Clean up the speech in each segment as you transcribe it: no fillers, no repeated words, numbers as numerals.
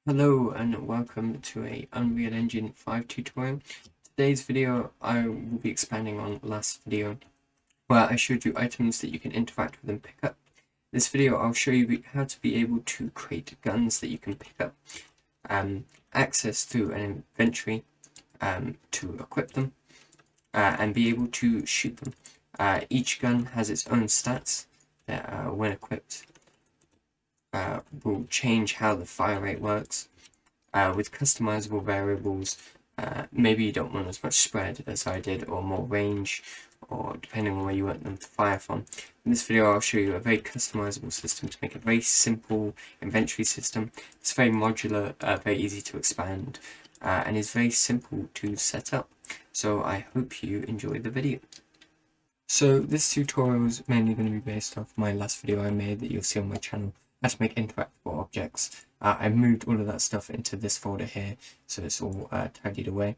Hello and welcome to a Unreal Engine 5 tutorial. Today's video I will be expanding on last video where I showed you items that you can interact with and pick up. This video I'll show you how to be able to create guns that you can pick up, access through an inventory to equip them, and be able to shoot them. Each gun has its own stats that when equipped will change how the fire rate works. With customizable variables, maybe you don't want as much spread as I did, or more range, or depending on where you want them to fire from. In this video I'll show you a very customizable system to make a very simple inventory system. It's very modular, very easy to expand, and is very simple to set up. So I hope you enjoy the video. So this tutorial is mainly going to be based off my last video I made that you'll see on my channel, how to make interactable objects. I moved all of that stuff into this folder here, so it's all tidied away.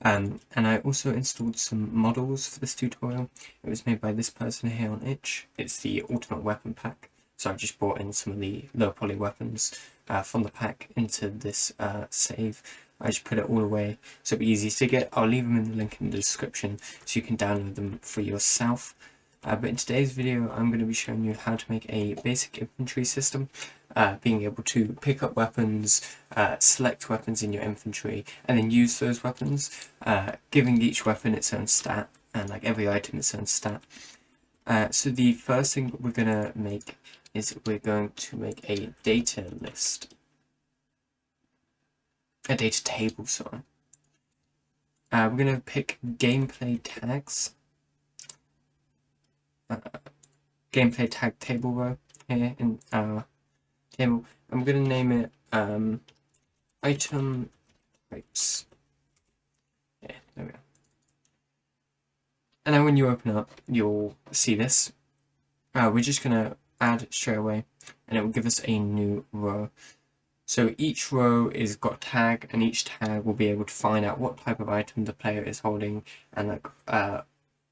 And I also installed some models for this tutorial. It was made by this person here on itch. It's the Ultimate Weapon Pack. So I've just brought in some of the low poly weapons from the pack into this save. I just put it all away so it'll be easy to get. I'll leave them in the link in the description so you can download them for yourself. But in today's video I'm going to be showing you how to make a basic infantry system, being able to pick up weapons, select weapons in your inventory, and then use those weapons, giving each weapon its own stat, and like every item its own stat. So the first thing we're going to make is we're going to make a data list. A data table, sorry. We're going to pick gameplay tags. Gameplay tag table row here in our table. I'm going to name it item types. Yeah, there we go. And then when you open up, you'll see this. We're just going to add it straight away, and it will give us a new row. So each row is got a tag, and each tag will be able to find out what type of item the player is holding and like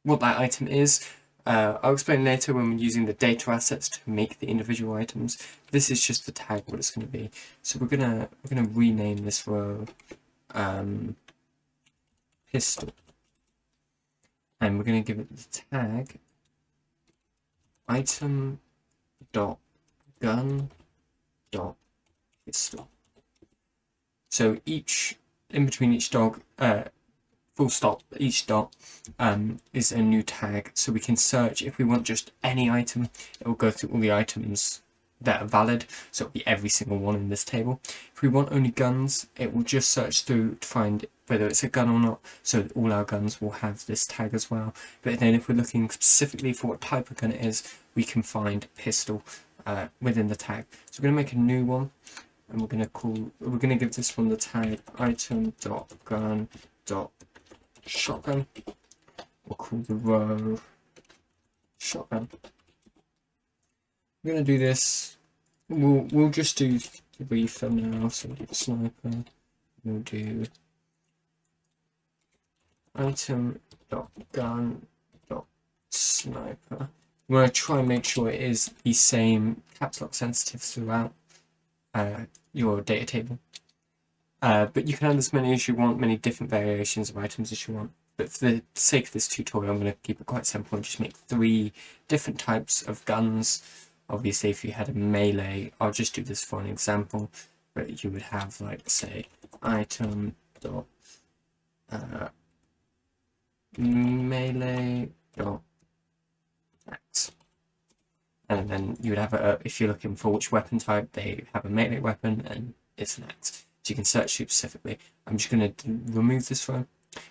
what that item is. I'll explain later when we're using the data assets to make the individual items. This is just the tag what it's going to be. So we're gonna rename this row pistol, and we're gonna give it the tag item dot gun dot pistol. So in between each dog, full stop, each dot is a new tag, so we can search. If we want just any item, it will go through all the items that are valid, so it'll be every single one in this table. If we want only guns, it will just search through to find whether it's a gun or not, so all our guns will have this tag as well. But then if we're looking specifically for what type of gun it is, we can find pistol within the tag. So we're going to make a new one, and we're going to give this one the tag item.gun.shotgun. We'll call the row shotgun. We're going to do this. We'll just do 3 for now. So we'll do sniper. We'll do item.gun.sniper. We're going to try and make sure it is the same caps lock sensitive throughout your data table. But you can add as many as you want, many different variations of items as you want. But for the sake of this tutorial, I'm going to keep it quite simple and just make 3 different types of guns. Obviously, if you had a melee, I'll just do this for an example, but you would have, like, say, item dot melee dot axe. And then you would have if you're looking for which weapon type, they have a melee weapon and it's an axe. So you can search specifically. I'm just going to remove this row.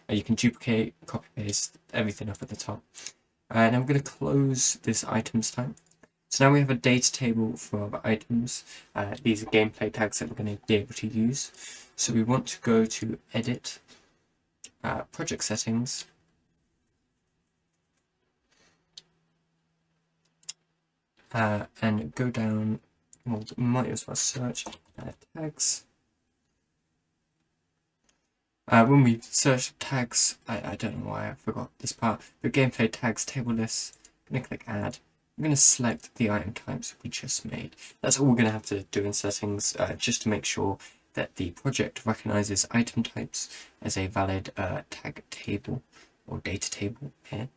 You can duplicate, copy paste everything up at the top. And I'm going to close this items type. So now we have a data table for our items. These are gameplay tags that we're going to be able to use. So we want to go to edit, project settings, and go down. Well, we might as well search tags. When we search tags, I don't know why I forgot this part, the gameplay tags table list, I'm going to click add, I'm going to select the item types we just made. That's all we're going to have to do in settings, just to make sure that the project recognizes item types as a valid tag table or data table here.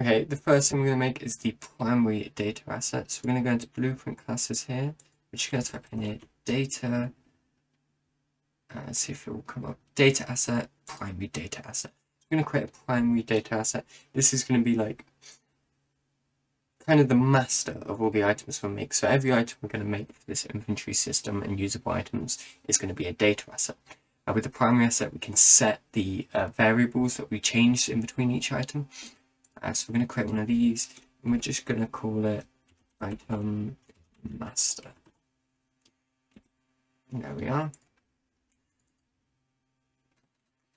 Okay, the first thing we're going to make is the primary data asset. So we're going to go into blueprint classes here. We're just going to type in here data. Let's see if it will come up. Data asset, primary data asset. We're going to create a primary data asset. This is going to be like kind of the master of all the items we'll make. So every item we're going to make for this inventory system and usable items is going to be a data asset. With the primary asset, we can set the variables that we change in between each item. So we're going to create one of these, and we're just going to call it item master. And there we are.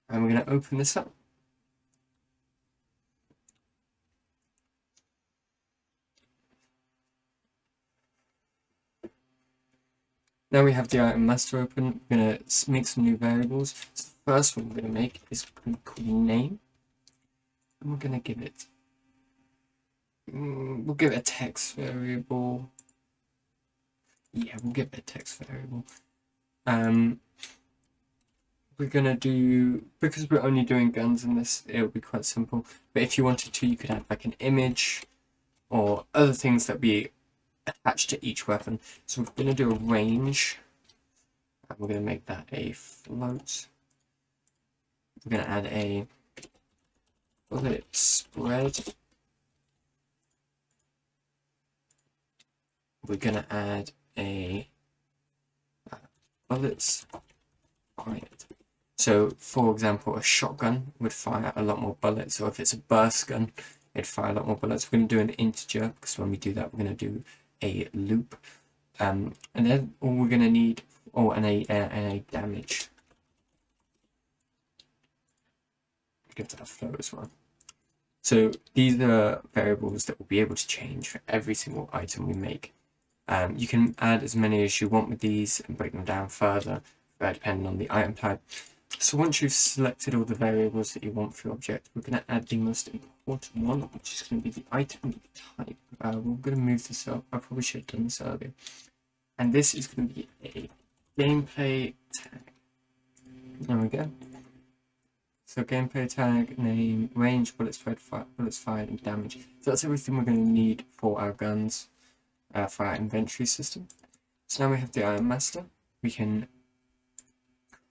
And we're going to open this up. Now we have the item master open. We're going to make some new variables. So the first one we're going to make is called name, and we're going to give it. We'll give it a text variable. Yeah, we'll give it a text variable. We're gonna do, because we're only doing guns in this, it'll be quite simple. But if you wanted to, you could add like an image or other things that be attached to each weapon. So we're gonna do a range. And we're gonna make that a float. We're gonna add a bullet spread. We're gonna add a bullets fired. So, for example, a shotgun would fire a lot more bullets, or if it's a burst gun, it'd fire a lot more bullets. We're going to do an integer, because when we do that, we're going to do a loop. And then all we're going to need, and a damage. Give that a flow as well. So these are variables that we'll be able to change for every single item we make. You can add as many as you want with these and break them down further, depending on the item type. So once you've selected all the variables that you want for your object, we're going to add the most important one, which is going to be the item type. We're going to move this up. I probably should have done this earlier. And this is going to be a gameplay tag. There we go. So gameplay tag, name, range, bullets fired, and damage. So that's everything we're going to need for our guns, for our inventory system. So now we have the item master. We can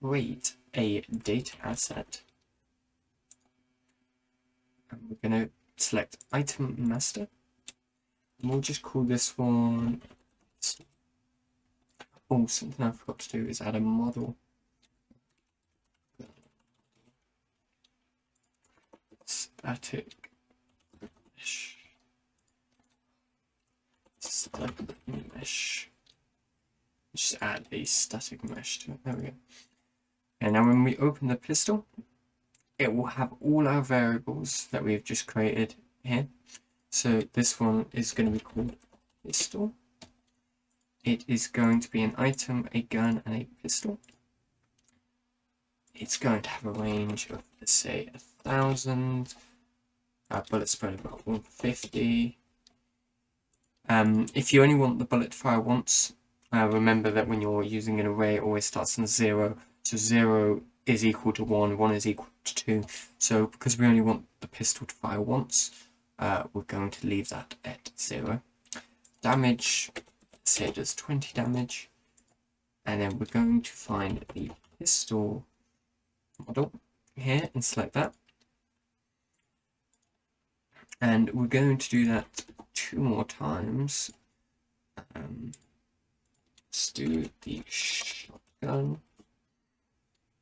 create a data asset, and we're going to select item master, and we'll just call this one. Oh, something I forgot to do is add a model. Static mesh. Just add a static mesh to it. There we go. And now when we open the pistol, it will have all our variables that we've just created here. So this one is going to be called pistol. It is going to be an item, a gun, and a pistol. It's going to have a range of, let's say, 1,000. Bullet spread about 150. If you only want the bullet to fire once, remember that when you're using an array, it always starts on 0. So 0 is equal to 1, 1 is equal to 2. So because we only want the pistol to fire once, we're going to leave that at 0. Damage, say it does 20 damage. And then we're going to find the pistol model here and select that. And we're going to do that 2 more times. Let's do the shotgun.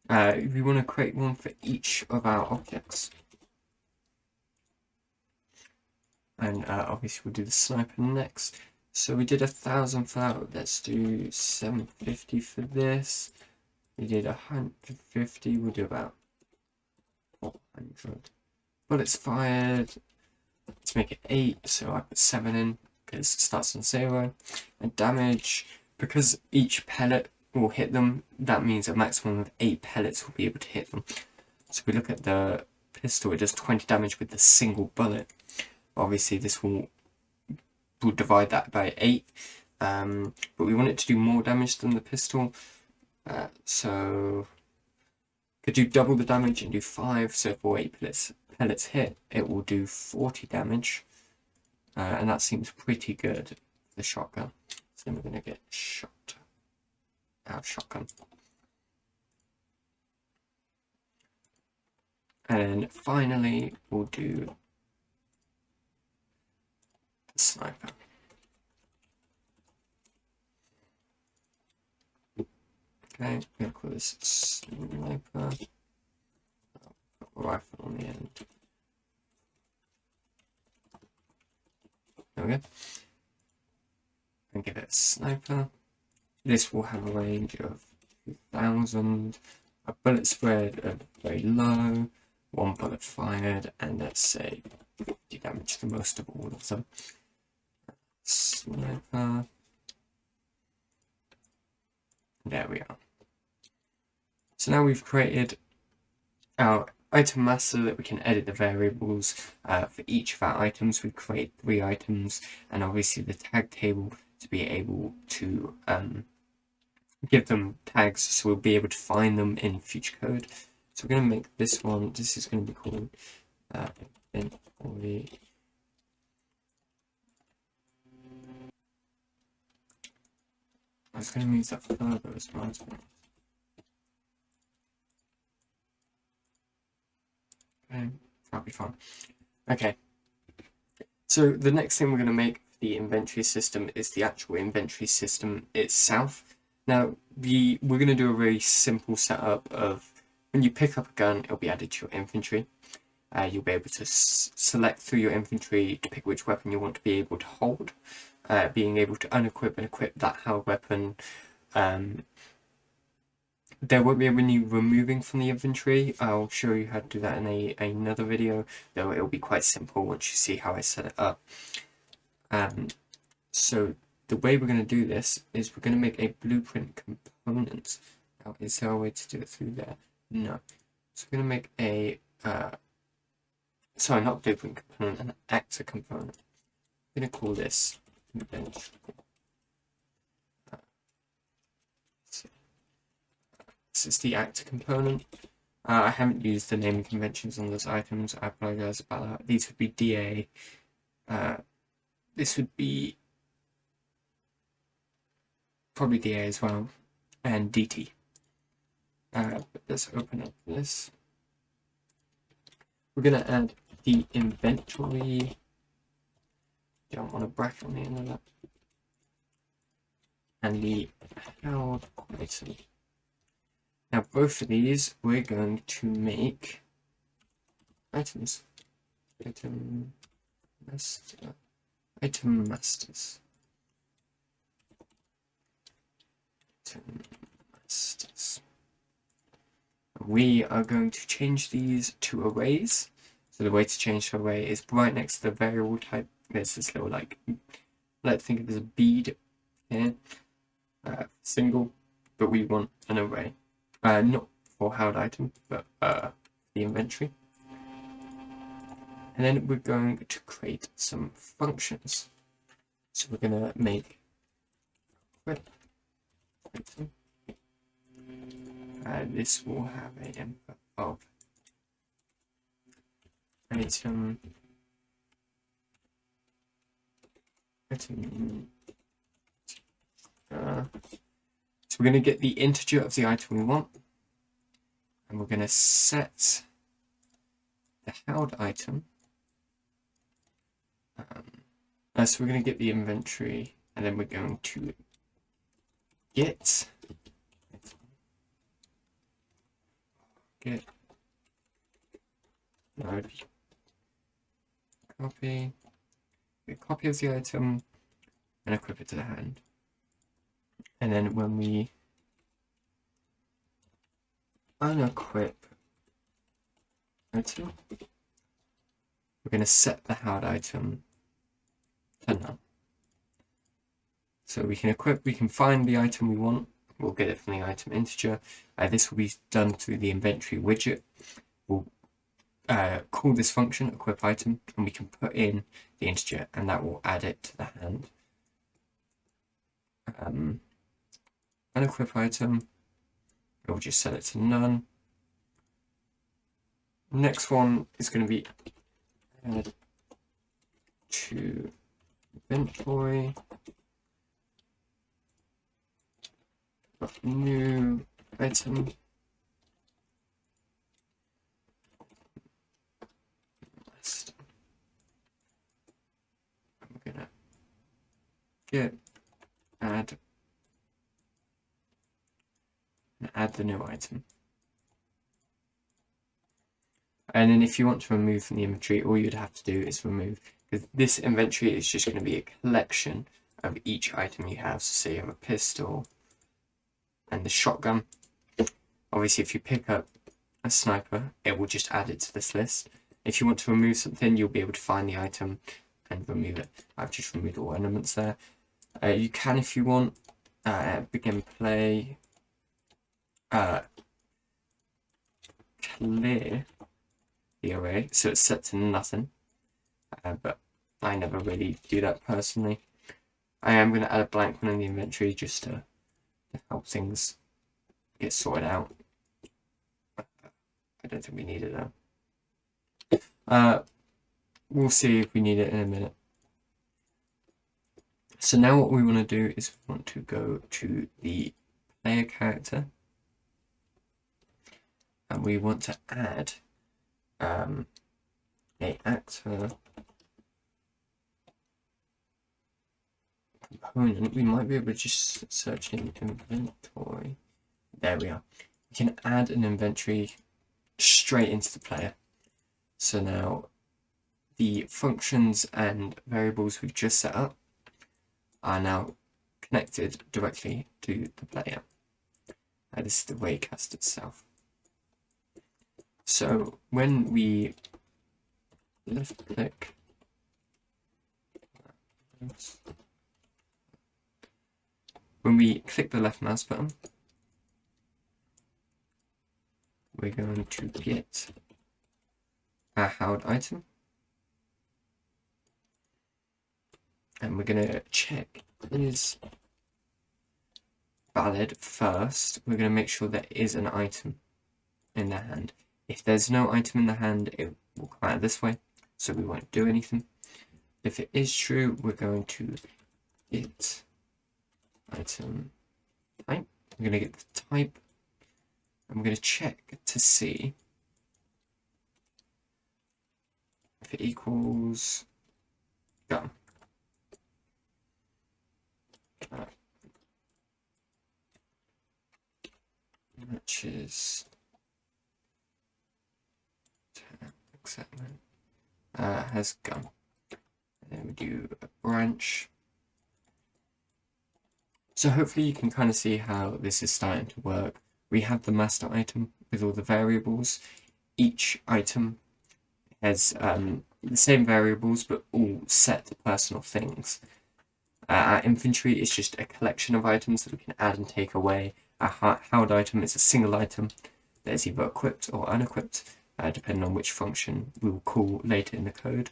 We want to create one for each of our objects. And obviously we'll do the sniper next. So we did 1,000 for that. Let's do 750 for this. We did 150. We'll do about 400. Bullets fired. Let's make it 8. So I put 7 in because it starts on 0. And damage, because each pellet will hit them, that means a maximum of 8 pellets will be able to hit them. So we look at the pistol, it does 20 damage with the single bullet. Obviously this will we'll divide that by 8. But we want it to do more damage than the pistol, so could do double the damage and do 5. So if all 8 pellets hit, it will do 40 damage, and that seems pretty good for the shotgun. So then we're going to get shot out of shotgun. And then finally, we'll do the sniper. Okay, I'm going to call this sniper. Put a rifle on the end. There we go. And give it a sniper. This will have a range of 2,000, a bullet spread of very low, 1 bullet fired, and let's say 50 damage to most of all of them. Sniper. There we are. So now we've created our item master that we can edit the variables for each of our items. We create 3 items, and obviously the tag table to be able to give them tags, so we'll be able to find them in future code. So we're going to make this one. This is going to be called inventory. I was going to move that further as well. Okay, that'll be fine. Okay, so the next thing we're going to make for the inventory system is the actual inventory system itself. Now, we're going to do a very simple setup of when you pick up a gun, it'll be added to your inventory. You'll be able to select through your inventory to pick which weapon you want to be able to hold. Being able to unequip and equip that held weapon. There won't be any removing from the inventory. I'll show you how to do that in another video, though it'll be quite simple once you see how I set it up. So the way we're going to do this is we're going to make a blueprint component. Now, is there a way to do it through there? No. So we're going to make a, sorry, not blueprint component, an actor component. I'm going to call this inventory. This is the actor component. I haven't used the naming conventions on those items. I apologize about that. These would be DA. This would be probably DA as well, and DT. But let's open up this. We're going to add the inventory. Don't want a bracket on the end of that. And the held item. Now, both of these we're going to make items. Item master. Item masters. Item masters. We are going to change these to arrays. So the way to change to array is right next to the variable type. There's this little let's think of it as a bead here. Single, but we want an array. Not for held item, but the inventory. And then we're going to create some functions. So we're going to make equip item. This will have an input of item. So we're going to get the integer of the item we want, and we're going to set the held item. So we're going to get the inventory, and then we're going to get node copy, a copy of the item, and equip it to the hand. And then when we unequip item, we're going to set the held item to none. So we can find the item we want. We'll get it from the item integer. This will be done through the inventory widget. We'll call this function equip item, and we can put in the integer, and that will add it to the hand. Unequip item, it will just set it to none. Next one is going to be add to inventory, new item. I'm gonna get add and add the new item. And then if you want to remove from the inventory, all you'd have to do is remove, because this inventory is just going to be a collection of each item you have. So say you have a pistol and the shotgun. Obviously, if you pick up a sniper, it will just add it to this list. If you want to remove something, you'll be able to find the item and remove it. I've just removed all elements there. You can, if you want, begin play, clear the array, so it's set to nothing, but I never really do that personally. I am going to add a blank one in the inventory just to help things get sorted out. I don't think we need it though. We'll see if we need it in a minute. So now what we want to do is we want to go to the player character, and we want to add a actor component. We might be able to just search in inventory. There we are. We can add an inventory straight into the player. So now the functions and variables we've just set up are now connected directly to the player. This is the Raycast itself. So when we left click, when we click the left mouse button, we're going to get our held item, and we're going to check is valid first. We're going to make sure there is an item in the hand. If there's no item in the hand, it will come out this way, so we won't do anything. If it is true, we're going to get item type. We're going to get the type, and we're going to check to see if it equals gun. Matches has gun. And then we do a branch. So hopefully you can kind of see how this is starting to work. We have the master item with all the variables. Each item has the same variables, but all set personal things. Our inventory is just a collection of items that we can add and take away. Our held item is a single item that is either equipped or unequipped, depending on which function we will call later in the code.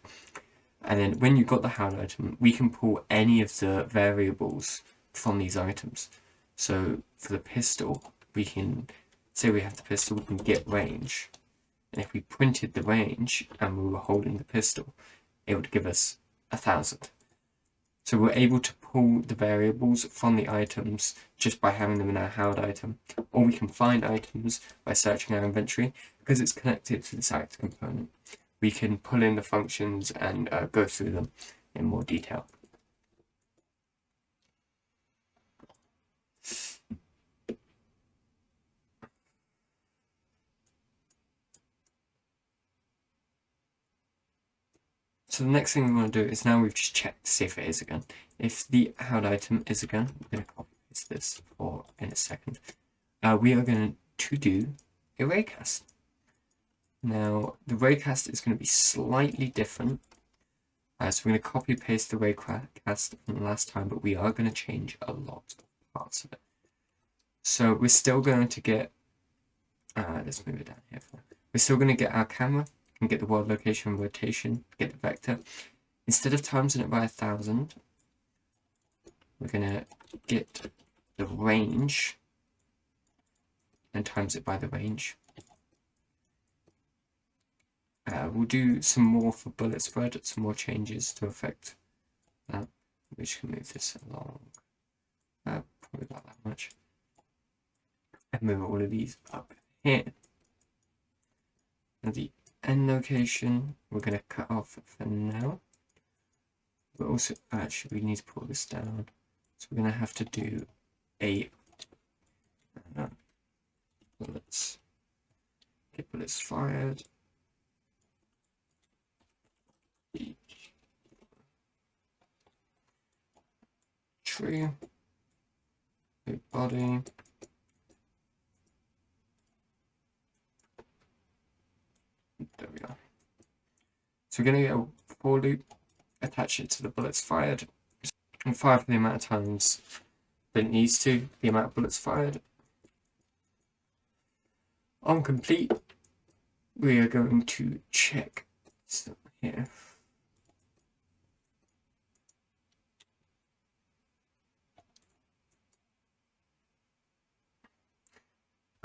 And then when you've got the held item, we can pull any of the variables from these items. So for the pistol, we can say we have the pistol, we can get range. And if we printed the range and we were holding the pistol, it would give us 1,000. So we're able to pull the variables from the items just by having them in our held item. Or we can find items by searching our inventory. Because it's connected to this actor component, we can pull in the functions and go through them in more detail. So the next thing we want to do is now we've just checked to see if it is a gun. If the held item is a gun, I'm going to copy paste this for in a second. We are going to do a raycast. Now the raycast is going to be slightly different. So we're going to copy paste the raycast from last time, but we are going to change a lot of parts of it. So we're still going to get, let's move it down here. We're still going to get our camera and get the world location rotation, get the vector. Instead of timesing it by 1000, we're gonna get the range and times it by the range. We'll do some more for bullet spread, some more changes to affect that. We just can move this along, probably about that much, and move all of these up here. And the end location we're going to cut off for now. But also, actually, we need to pull this down, so we're going to have to do a bullets. Get bullets fired. Tree. Body. There we are. So we're going to get a for loop, attach it to the bullets fired, and fire for the amount of times that it needs to, the amount of bullets fired. On complete, we are going to check here.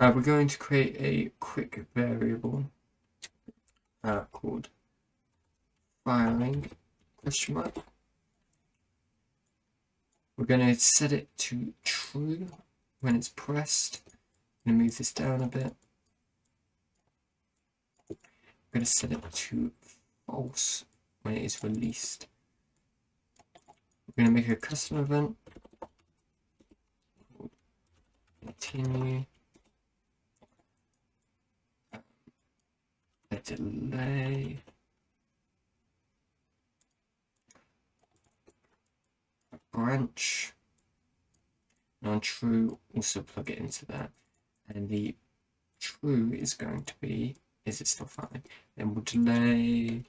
We're going to create a quick variable called firing question mark. We're going to set it to true when it's pressed. I'm going to move this down a bit. I'm going to set it to false when it is released. We're going to make a custom event. Continue. A delay. A branch. And on true, also plug it into that. And the true is going to be, is it still firing? Then we'll delay.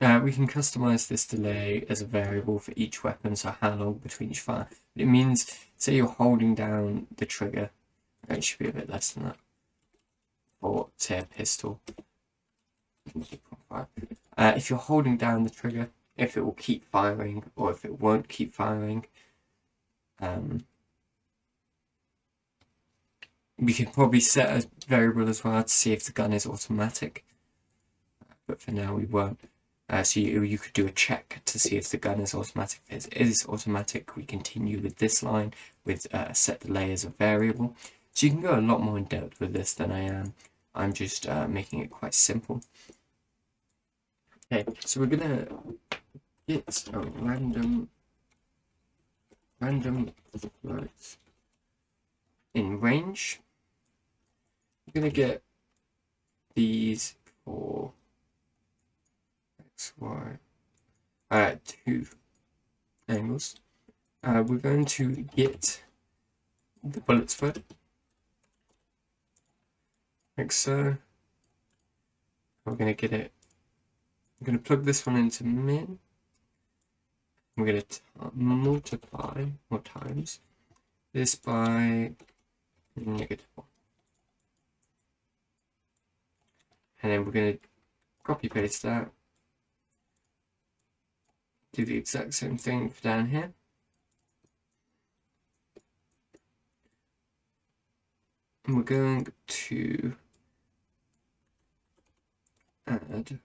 We can customize this delay as a variable for each weapon, so how long between each fire. It means, say you're holding down the trigger, it should be a bit less than that, for say a pistol. If you're holding down the trigger, if it will keep firing or if it won't keep firing. We can probably set a variable as well to see if the gun is automatic, but for now we won't. So you could do a check to see if the gun is automatic. If it is automatic, we continue with this line with set delay as a variable. So you can go a lot more in depth with this than I am. I'm just making it quite simple. Okay, so we're gonna get a random float in range. We're gonna get these for X, Y, 2 angles. We're going to get the bullet spread, like so. We're going to get it. I'm going to plug this one into min. We're going to multiply more times this by -1. And then we're going to copy paste that. Do the exact same thing for down here. And we're going to add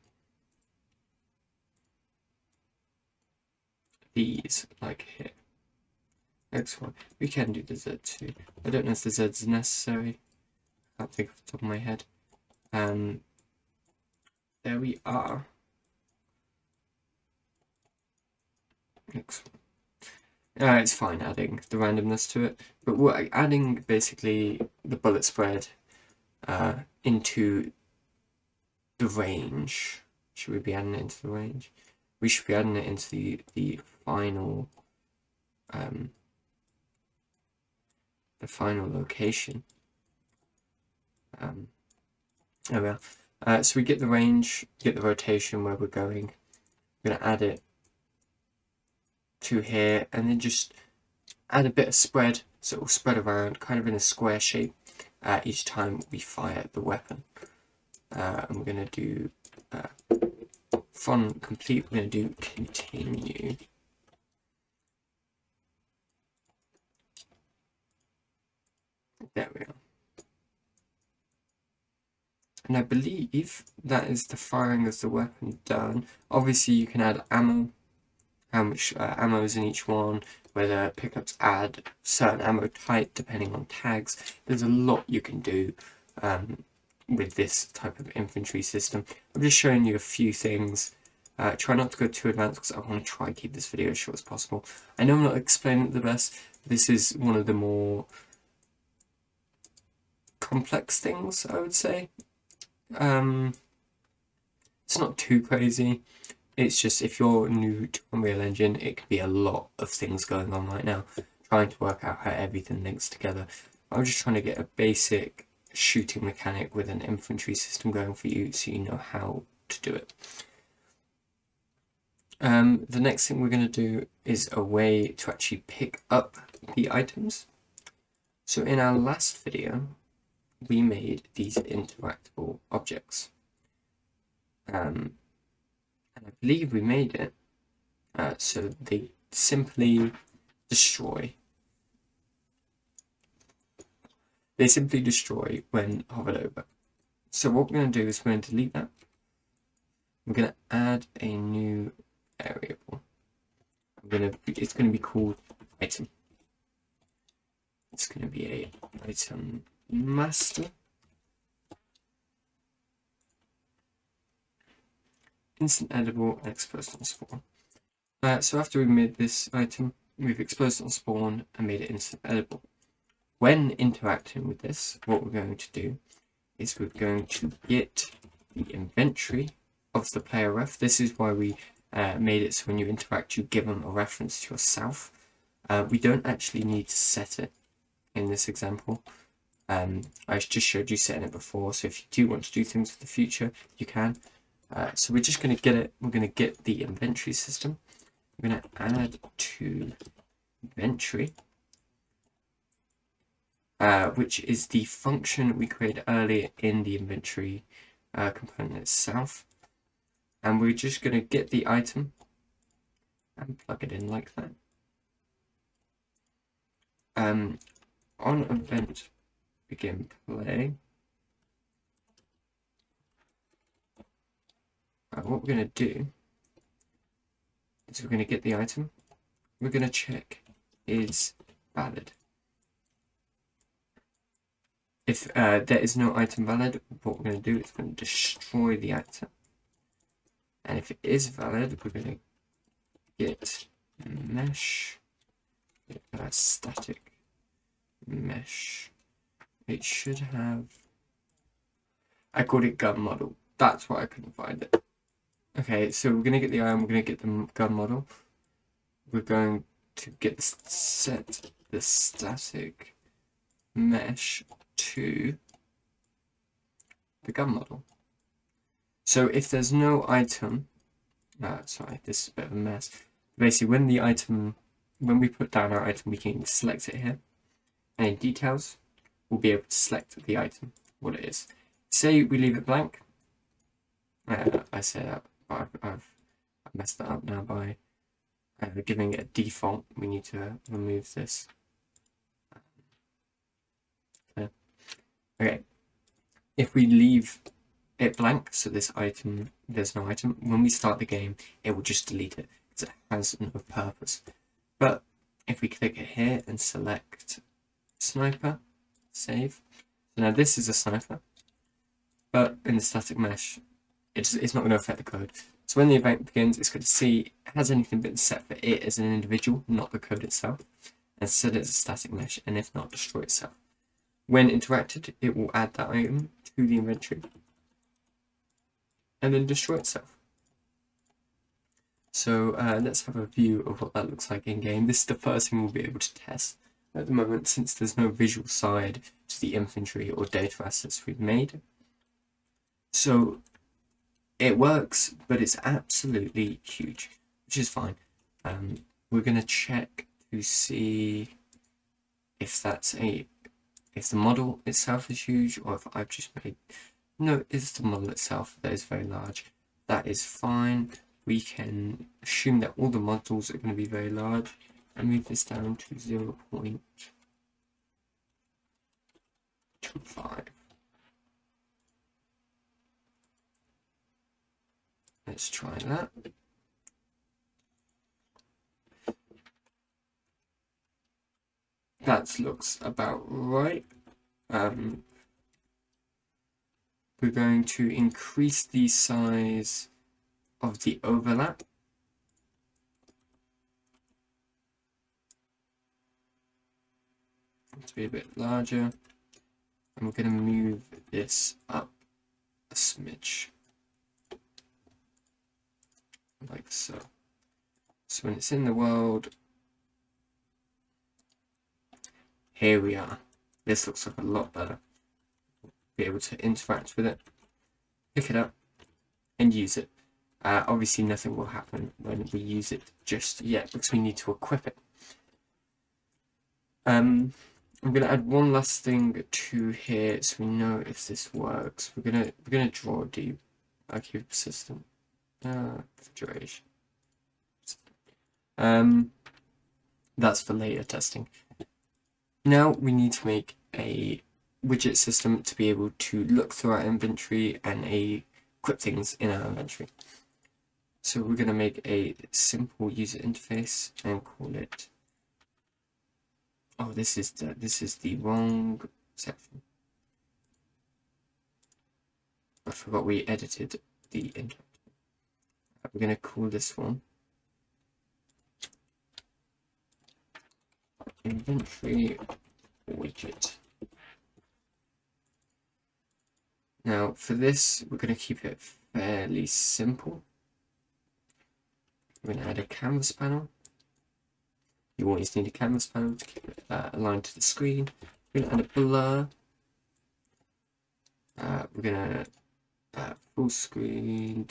these like here. X, Y. We can do the Z too. I don't know if the Z is necessary. I can't think off the top of my head. There we are. It's fine adding the randomness to it, but we're adding basically the bullet spread into the range. Should we be adding it into the range? We should be adding it into the final location. There we are. So we get the range, get the rotation where we're going. We're going to add it to here and then just add a bit of spread so it will spread around kind of in a square shape. each time we fire the weapon. And we're going to do fun complete, we're going to do continue. There we are. And I believe that is the firing of the weapon done. Obviously you can add ammo, how much ammo is in each one, whether pickups add certain ammo type depending on tags. There's a lot you can do with this type of infantry system. I'm just showing you a few things. Try not to go too advanced because I want to try and keep this video as short as possible. I know I'm not explaining it the best. This is one of the more complex things, I would say. It's not too crazy. It's just if you're new to Unreal Engine, it could be a lot of things going on right now, trying to work out how everything links together. I'm just trying to get a basic shooting mechanic with an infantry system going for you so you know how to do it. The next thing we're going to do is a way to actually pick up the items. So in our last video, we made these interactable objects. And I believe we made it so they simply destroy. They simply destroy when hovered over. So what we're going to do is we're going to delete that. We're going to add a new variable. It's going to be called item. It's going to be a item master. Instant edible and exposed on spawn. So after we made this item, we've exposed on spawn and made it instant edible. When interacting with this, what we're going to do is we're going to get the inventory of the player ref. This is why we made it so when you interact, you give them a reference to yourself. We don't actually need to set it in this example. I just showed you setting it before, so if you do want to do things for the future, you can. So we're just going to get it. We're going to get the inventory system. We're going to add to inventory, which is the function we created earlier in the inventory component itself. And we're just going to get the item and plug it in like that. On event begin play, what we're going to do is we're going to get the item. We're going to check is valid. If there is no item valid, what we're going to do is we're going to destroy the item. And if it is valid, we're going to get mesh, static mesh. It should have, I called it gun model. That's why I couldn't find it. Okay, so we're going to get the iron, we're going to get the gun model. We're going to set the static mesh to the gun model. So if there's no item, sorry, this is a bit of a mess. Basically, when we put down our item, we can select it here. And in details, we'll be able to select the item, what it is. Say we leave it blank. I say that, but I've messed that up now by giving it a default. We need to remove this. Okay. If we leave it blank, so this item, there's no item, when we start the game, it will just delete it because it has no purpose. But if we click it here and select sniper, save. So now this is a sniper, but in the static mesh, it's not going to affect the code. So when the event begins, it's going to see, has anything been set for it as an individual, not the code itself, and set it as a static mesh, and if not, destroy itself. When interacted, it will add that item to the inventory, and then destroy itself. So let's have a view of what that looks like in game. This is the first thing we'll be able to test at the moment, since there's no visual side to the infantry or data assets we've made. So it works, but it's absolutely huge, which is fine. We're going to check to see if that's a if the model itself is huge or if I've just made, no, it's the model itself that is very large. That is fine. We can assume that all the models are going to be very large and move this down to 0.25. Let's try that. That looks about right. We're going to increase the size of the overlap. To be a bit larger. And we're going to move this up a smidge. Like so. So when it's in the world, here we are. This looks like a lot better. Be able to interact with it, pick it up, and use it. Obviously, nothing will happen when we use it just yet because we need to equip it. I'm going to add one last thing to here so we know if this works. We're gonna draw the cube system configuration. That's for later testing. Now we need to make a widget system to be able to look through our inventory and equip things in our inventory. So we're going to make a simple user interface and call it. Oh, this is the wrong section. I forgot we edited the intro. We're going to call this one inventory widget. Now for this, we're going to keep it fairly simple. We're going to add a canvas panel. You always need a canvas panel to keep it aligned to the screen. We're going to add a blur. We're going to full screen,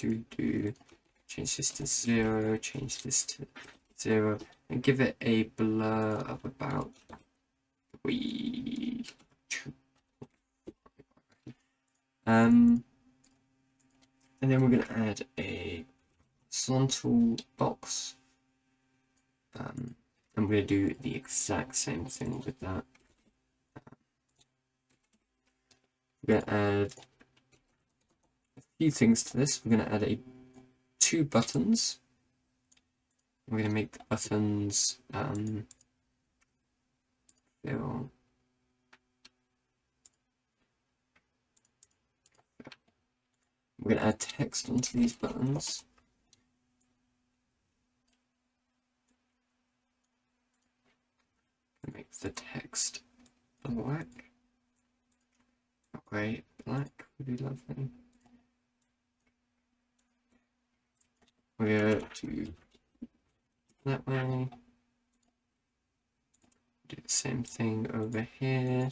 change this to 0, change this to 0, and give it a blur of about 3. And then we're going to add a horizontal box. And we're going to do the exact same thing with that. We're going to add a few things to this. We're going to add 2 buttons. We're going to make the buttons fill. We're going to add text onto these buttons. Make the text black. Okay, black would be lovely. We're going to do that way. Do the same thing over here.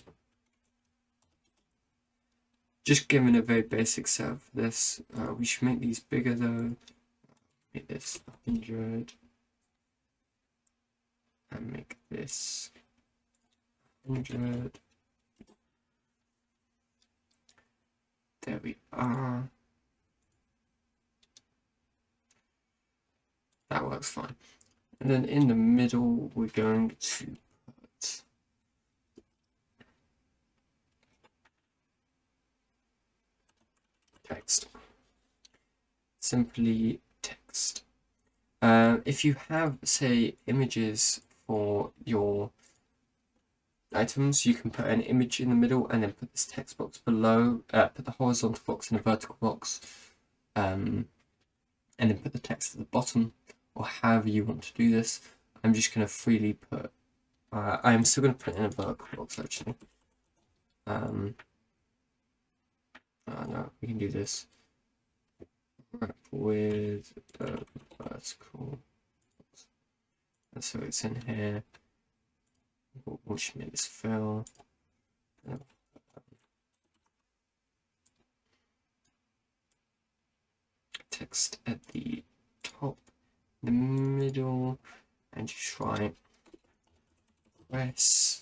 Just given a very basic setup for this, we should make these bigger though. Make this 100 and make this 100. There we are. That works fine. And then in the middle, we're going to put text. Simply text. If you have, say, images for your items, you can put an image in the middle and then put this text box below, put the horizontal box in a vertical box, and then put the text at the bottom, or however you want to do this. I'm just going to freely put, I'm still going to put it in a vertical box actually. No, we can do this with a vertical, and so it's in here. We should make this fill. Text at the top, the middle, and just try press.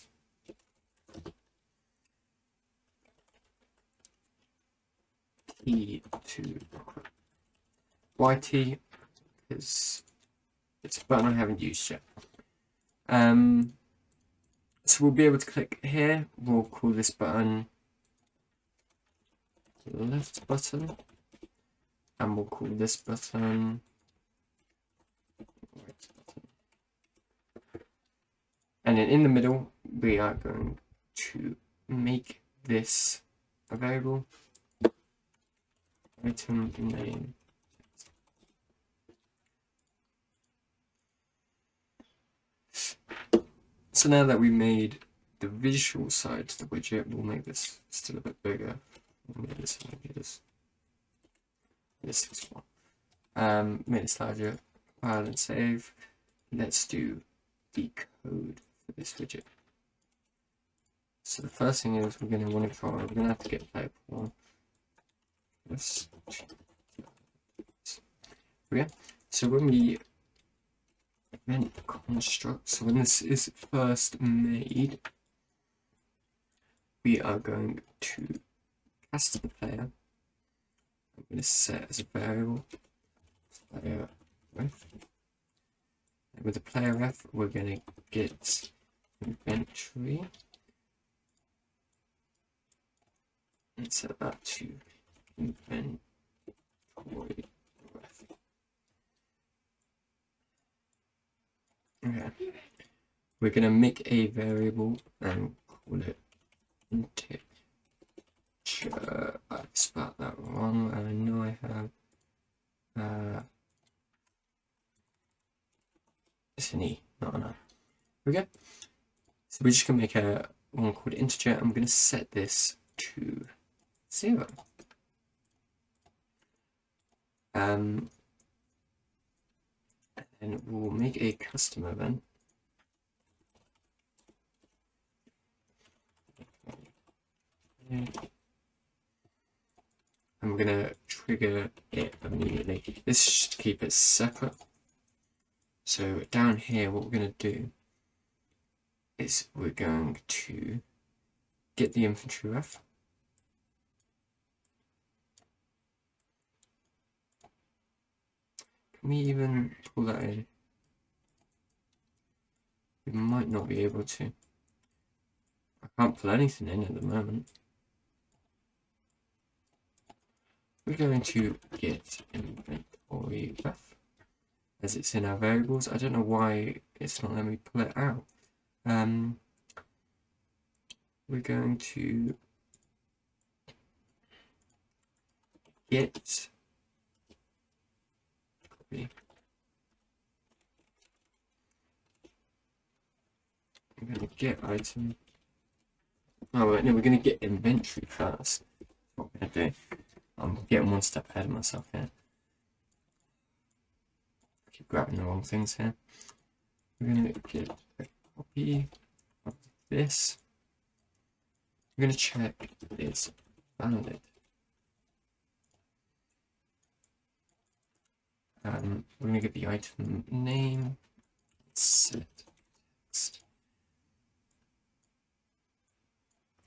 E to YT because it's a button I haven't used yet. So we'll be able to click here. We'll call this button left button, and we'll call this button right button. And then in the middle, we are going to make this a variable. Item name. So now that we made the visual side to the widget, we'll make this still a bit bigger. We'll make this larger. This is one. Make this larger. File and save. Let's do the code for this widget. So the first thing is we're going to want to try. We're going to have to get player pool. Okay. So when we event construct, so when this is first made, we are going to cast the player. I'm going to set as a variable player ref. And with the player ref, we're going to get inventory and set that to inventory ref. Okay, we're going to make a variable and call it integer. I spelled that wrong, and I know I have it's an E, not an I. Okay, so we're just going to make a one called integer, and we're going to set this to 0. And we'll make a custom event. And we're going to trigger it immediately. This should keep it separate. So down here, what we're going to do is we're going to get the infantry ref. Can we even pull that in? We might not be able to. I can't pull anything in at the moment. We're going to get inventory ref as it's in our variables. I don't know why it's not letting me pull it out. We're going to get copy. I'm going to get item. Oh wait, no, we're going to get inventory first. That's what we're going to do. I'm getting one step ahead of myself here. I keep grabbing the wrong things here. We're going to get a copy of this. We're going to check it's valid. We're going to get the item name, set text.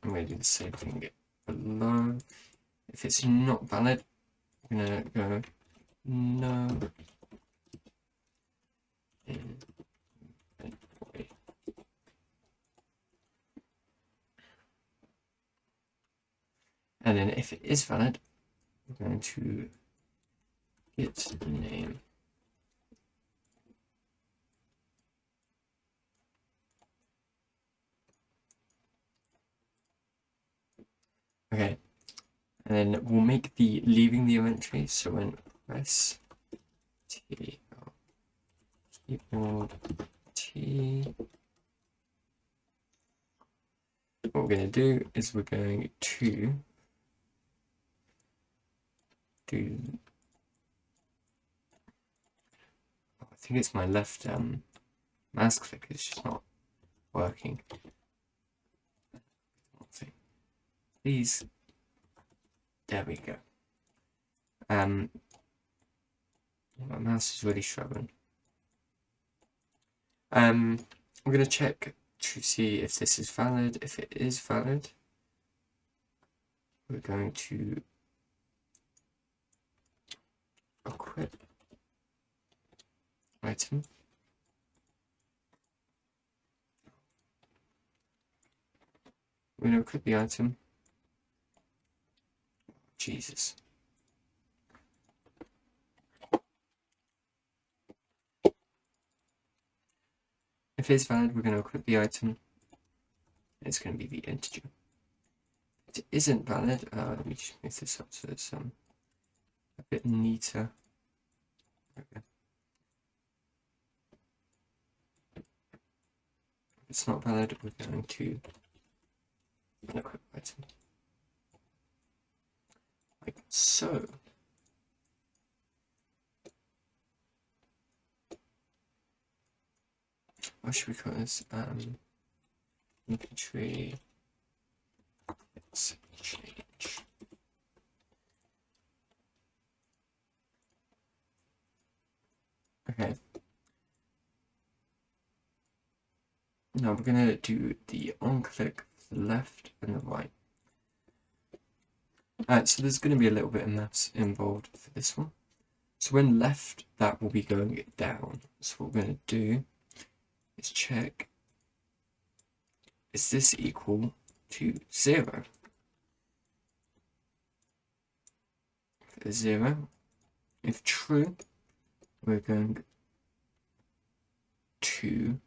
I'm going to do the same thing below. If it's not valid, I'm going to go no inventory. And then if it is valid, we're going to get name. Okay, and then we'll make the leaving the inventory. So when press T, keyboard T, what we're going to do is we're going to do. I think it's my left mouse click is just not working. Please. There we go. My mouse is really struggling. I'm going to check to see if this is valid. If it is valid, we're going to equip item. We're going to equip the item. Jesus. If it's valid, we're going to equip the item. It's going to be the integer. If it isn't valid, let me just make this up so it's a bit neater. Okay. If it's not valid, we're going to equip item. Like so. What should we call this? Infantry change. Okay. Now we're gonna do the on click for the left and the right. So there's gonna be a little bit of maths involved for this one. So when left, that will be going down. So what we're gonna do is check, is this equal to 0? If it's 0, if true, we're going to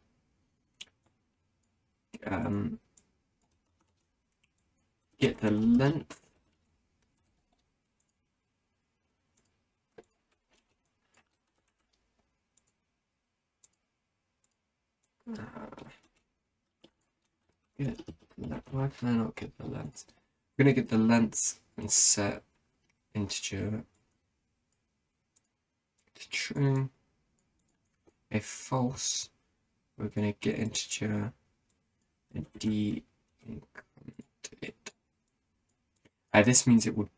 get the length why can I not get the length? We're going to get the length and set integer to true. If false, we're going to get integer and decrement it. This means it will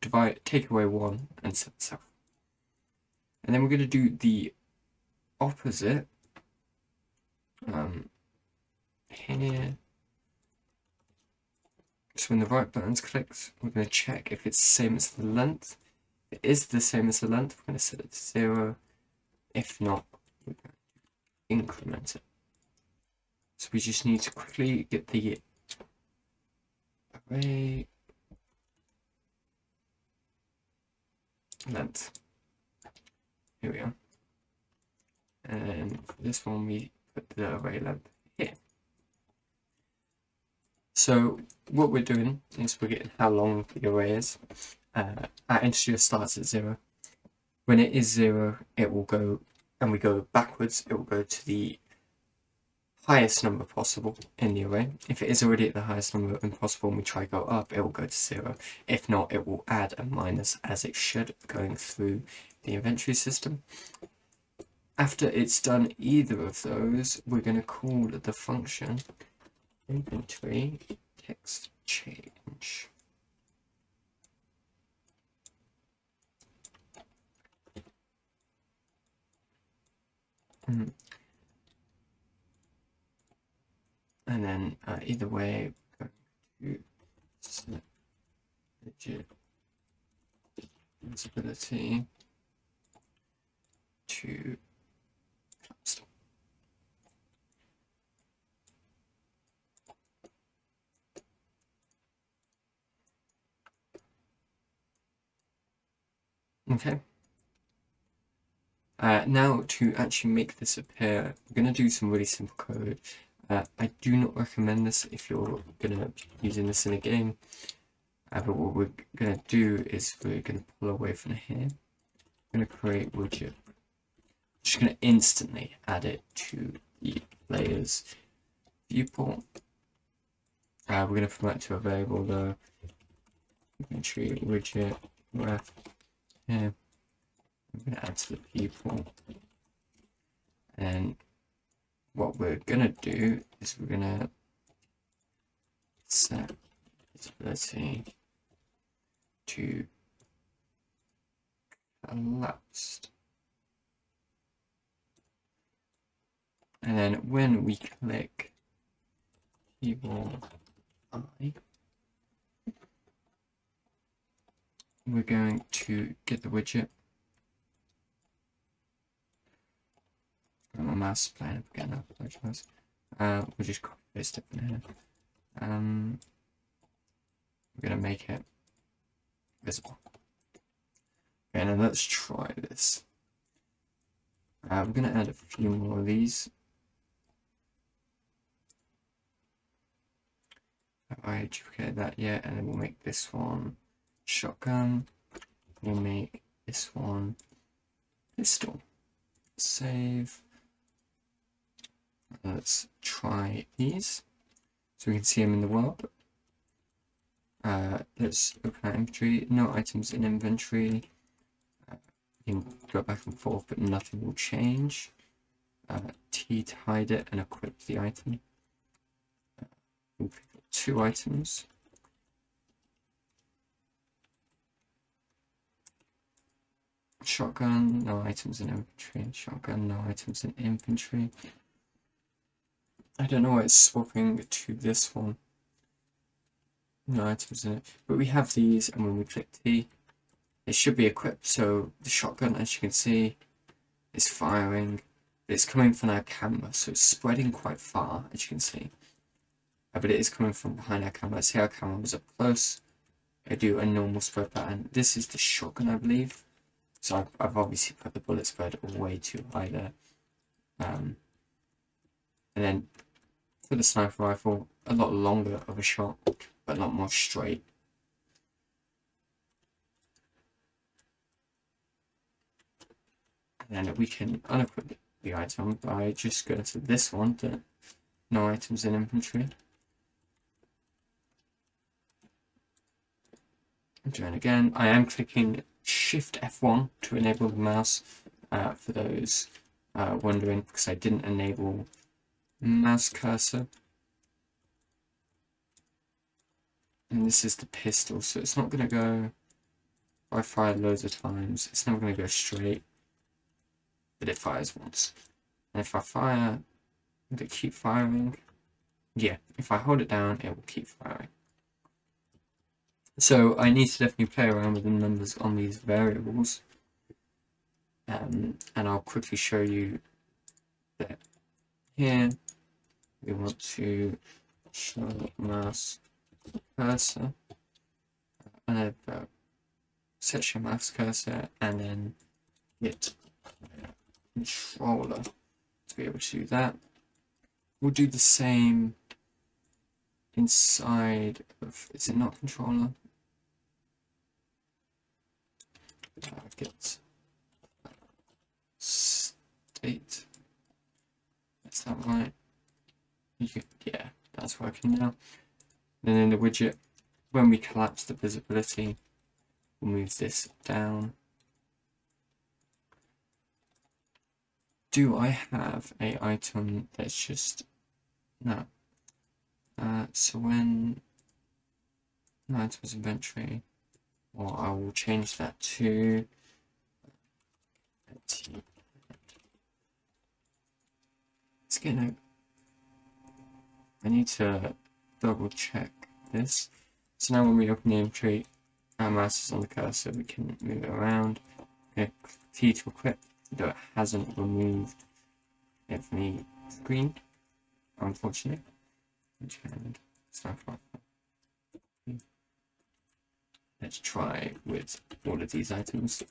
take away 1 and set itself. And then we're going to do the opposite here. So when the right button's clicked, we're going to check if it's the same as the length. If it is the same as the length, we're going to set it to 0. If not, we're going to increment it. So we just need to quickly get the array length. Here we are. And for this one, we put the array length here. So what we're doing is we're getting how long the array is. Our integer starts at 0. When it is 0, it will go, and we go backwards, it will go to the highest number possible in the array. If it is already at the highest number possible and we try to go up, it will go to 0. If not, it will add a minus as it should going through the inventory system. After it's done either of those, we're going to call the function inventory text change. And then either way, we're going to set digit visibility to closed. Okay. Now to actually make this appear, we're going to do some really simple code. I do not recommend this if you're going to be using this in a game. But what we're going to do is we're going to pull away from here. We're going to create widget. Just going to instantly add it to the player's viewport. We're going to format to a variable though. Inventory widget ref here. I'm going to add to the viewport. And what we're going to do is we're going to set visibility to collapsed. And then when we click keyboard I, we're going to get the widget My mouse is playing up again, I apologize. We'll just copy paste it from here. We're going to make it visible. Okay, now let's try this. We're going to add a few more of these. Have I duplicated that yet? And then we'll make this one shotgun. We'll make this one pistol. Save. Let's try these so we can see them in the world. Let's open our inventory. No items in inventory. You can go back and forth, but nothing will change. T to hide it and equip the item. We'll pick up 2 items. Shotgun, no items in inventory. Shotgun, no items in inventory. I don't know why it's swapping to this one. No items in it. But we have these, and when we click T, it should be equipped. So the shotgun, as you can see, is firing. It's coming from our camera, so it's spreading quite far, as you can see. But it is coming from behind our camera. See, our camera was up close. I do a normal spread pattern. This is the shotgun, I believe. So I've obviously put the bullet spread way too high there. And then for the sniper rifle, a lot longer of a shot, but a lot more straight. And then we can unequip the item by just going to this one, the no items in inventory. Doing again, I am clicking Shift F1 to enable the mouse for those wondering, because I didn't enable mouse cursor. And this is the pistol, so it's not going to go, if I fire loads of times, it's never going to go straight, but it fires once. And if I fire, will it keep firing? Yeah, if I hold it down, it will keep firing. So I need to definitely play around with the numbers on these variables, and I'll quickly show you that here we want to show mouse cursor, and set your mouse cursor, and then hit controller to be able to do that. We'll do the same inside of, is it not controller? Get state. Is that right? Yeah, that's working now. Then in the widget, when we collapse the visibility, we'll move this down. Do I have a item that's just no? So when no items inventory, or I will change that to it's gonna. I need to double check this. So now when we open the inventory, our mouse is on the cursor, we can move it around. Okay, T to equip, though it hasn't removed it from the screen, unfortunately. And let's try with all of these items.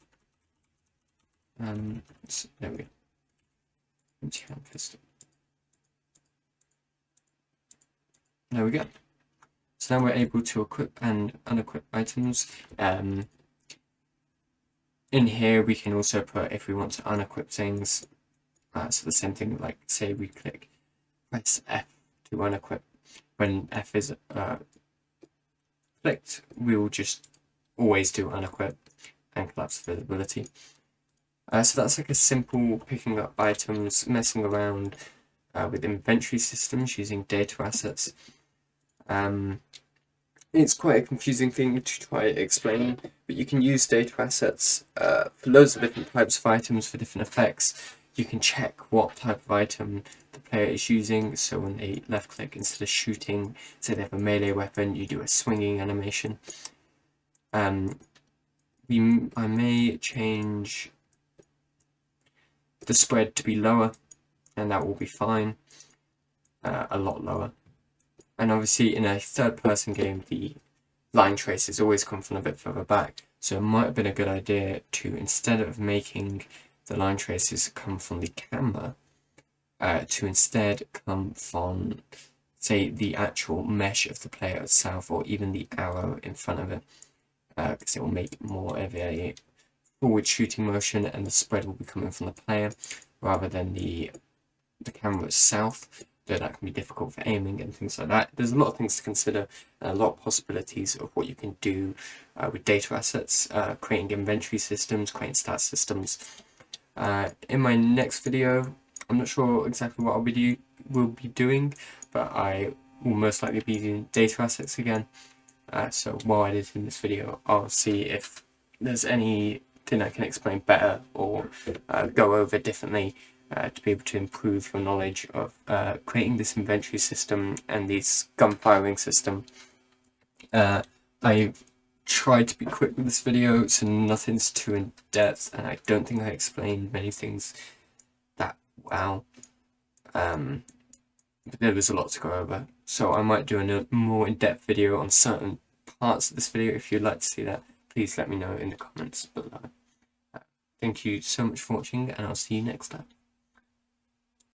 So there we go. Empty-hand pistol. There we go. So now we're able to equip and unequip items. In here we can also put, if we want to unequip things, so the same thing, like say we press F to unequip. When F is clicked, we will just always do unequip and collapse visibility. So that's like a simple picking up items, messing around with inventory systems using data assets. It's quite a confusing thing to try explaining, but you can use data assets for loads of different types of items for different effects. You can check what type of item the player is using, so when they left click, instead of shooting, say they have a melee weapon, you do a swinging animation. I may change the spread to be lower and that will be fine. A lot lower. And obviously in a third-person game, the line traces always come from a bit further back, so it might have been a good idea to, instead of making the line traces come from the camera, to instead come from, say, the actual mesh of the player itself, or even the arrow in front of it, because it will make more of a forward shooting motion, and the spread will be coming from the player rather than the camera itself. So that can be difficult for aiming and things like that. There's a lot of things to consider, and a lot of possibilities of what you can do with data assets, creating inventory systems, creating stat systems. In my next video, I'm not sure exactly what will be doing, but I will most likely be using data assets again. So while I edit in this video, I'll see if there's anything I can explain better or go over differently to be able to improve your knowledge of creating this inventory system and this gun firing system. I've tried to be quick with this video, so nothing's too in depth, and I don't think I explained many things that well. But there was a lot to go over, so I might do a more in-depth video on certain parts of this video. If you'd like to see that, please let me know in the comments below. Thank you so much for watching, and I'll see you next time.